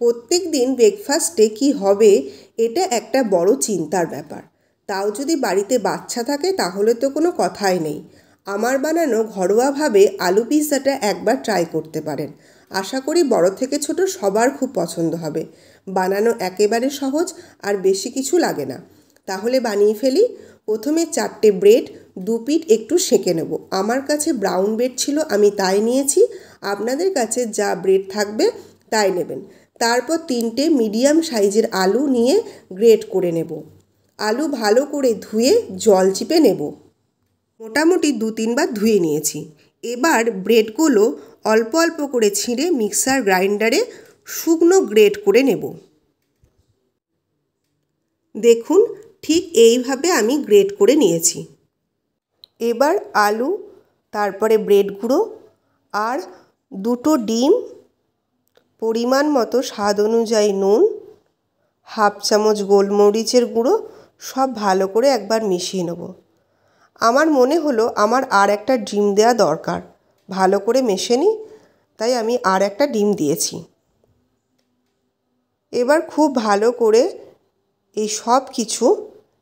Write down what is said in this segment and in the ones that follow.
প্রত্যেক দিন ব্রেকফাস্টে কি হবে এটা একটা বড় চিন্তার ব্যাপার। তাও যদি বাড়িতে বাচ্চা থাকে তাহলে তো কোনো কথাই নেই। আমার বানানো ঘরোয়াভাবে আলু পিৎজাটা একবার ট্রাই করতে পারেন। আশা করি বড় থেকে ছোট সবার খুব পছন্দ হবে। বানানো একেবারে সহজ আর বেশি কিছু লাগে না। তাহলে বানিয়ে ফেলি। প্রথমে 4টে ব্রেড 2 পিঠ একটু সেঁকে নেব। আমার কাছে ব্রাউন ব্রেড ছিল, আমি তাই নিয়েছি। আপনাদের কাছে যা ব্রেড থাকবে তাই নেবেন। তারপর 3টে মিডিয়াম সাইজের আলু নিয়ে গ্রেট করে নেব। আলু ভালো করে ধুয়ে জল চিপে নেব। মোটামুটি 2-3 বার ধুয়ে নিয়েছি। এবার ব্রেডগুলো অল্প অল্প করে ছিঁড়ে মিক্সার গ্রাইন্ডারে শুকনো গ্রেট করে নেব। দেখুন, ঠিক এইভাবে আমি গ্রেট করে নিয়েছি। এবার আলু, তারপরে ব্রেড গুঁড়ো আর 2টো ডিম, পরিমাণ মতো স্বাদ অনুযায়ী নুন, হাফ চামচ গোলমরিচের গুঁড়ো সব ভালো করে একবার মিশিয়ে নেব। আমার মনে হলো আমার আর একটা ডিম দেওয়া দরকার। ভালো করে মেশে নিই, তাই আমি আর একটা ডিম দিয়েছি। এবার খুব ভালো করে এই সব কিছু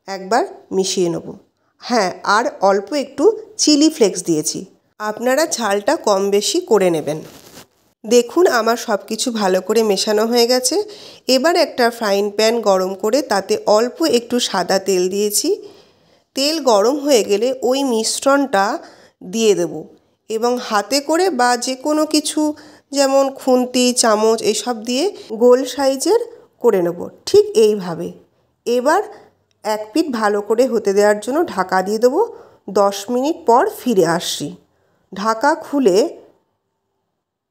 একবার মিশিয়ে নেব। হ্যাঁ, আর অল্প একটু চিলি ফ্লেক্স দিয়েছি। আপনারা ঝালটা কম বেশি করে নেবেন। দেখুন, আমার সব কিছু ভালো করে মেশানো হয়ে গেছে। এবার একটা ফ্রাইং প্যান গরম করে তাতে অল্প একটু সাদা তেল দিয়েছি। তেল গরম হয়ে গেলে ওই মিশ্রণটা দিয়ে দেব এবং হাতে করে বা যে কোনো কিছু যেমন খুন্তি, চামচ এসব দিয়ে গোল সাইজের করে নেব, ঠিক এইভাবে। এবার এক পিঠ ভালো করে হতে দেওয়ার জন্য ঢাকা দিয়ে দেবো। 10 মিনিট পর ফিরে আসছি। ঢাকা খুলে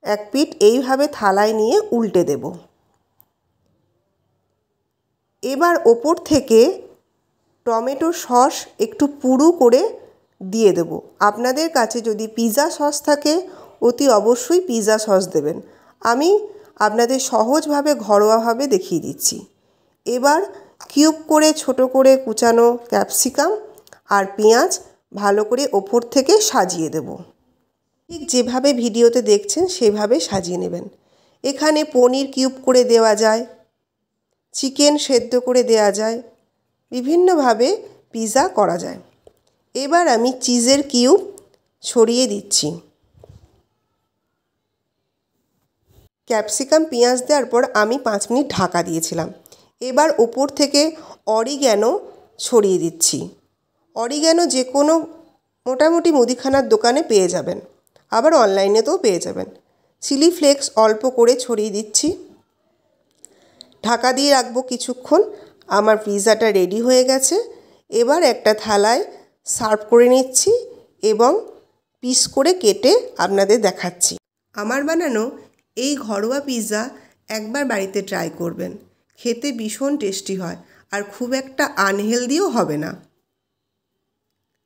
এক পিঠ এইভাবে থালায় নিয়ে উল্টে দেব। এবার ওপর থেকে টমেটো সস একটু পুরু করে দিয়ে দেব। আপনাদের কাছে যদি পিৎজা সস থাকে অতি অবশ্যই পিৎজা সস দেবেন। আমি আপনাদের সহজভাবে ঘরোয়াভাবে দেখিয়ে দিচ্ছি। এবার কিউব করে ছোট করে কুচানো ক্যাপসিকাম আর পেঁয়াজ ভালো করে ওপর থেকে সাজিয়ে দেব। ঠিক যেভাবে ভিডিওতে দেখছেন সেভাবে সাজিয়ে নেবেন। এখানে পনির কিউব করে দেওয়া যায়, চিকেন সেদ্ধ করে দেওয়া যায়, বিভিন্নভাবে পিৎজা করা যায়। এবার আমি চিজের কিউব ছড়িয়ে দিচ্ছি। ক্যাপসিকাম পেঁয়াজ দেওয়ার পর আমি 5 মিনিট ঢাকা দিয়েছিলাম। এবার ওপর থেকে অরিগ্যানো ছড়িয়ে দিচ্ছি। অরিগ্যানো যে কোনো মোটামুটি মুদিখানার দোকানে পেয়ে যাবেন, আবার অনলাইনেতেও পেয়ে যাবেন। চিলি ফ্লেক্স অল্প করে ছড়িয়ে দিচ্ছি। ঢাকা দিয়ে রাখবো কিছুক্ষণ। আমার পিৎজাটা রেডি হয়ে গেছে। এবার একটা থালায় সার্ভ করে নিচ্ছি এবং পিস করে কেটে আপনাদের দেখাচ্ছি। আমার বানানো এই ঘরোয়া পিৎজা একবার বাড়িতে ট্রাই করবেন। খেতে ভীষণ টেস্টি হয় আর খুব একটা আনহেলদিও হবে না।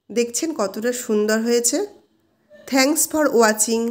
দেখছেন কতটা সুন্দর হয়েছে। Thanks for watching.